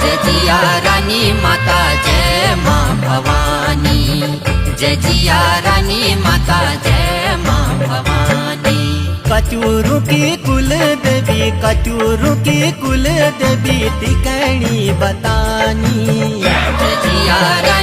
जजिया रानी माता जय माँ भवानी, जजिया रानी माता जय माँ भवानी। कचूरू की कुल देवी, कचूरू की कुल देवी टिकणी बतानी, जजिया रानी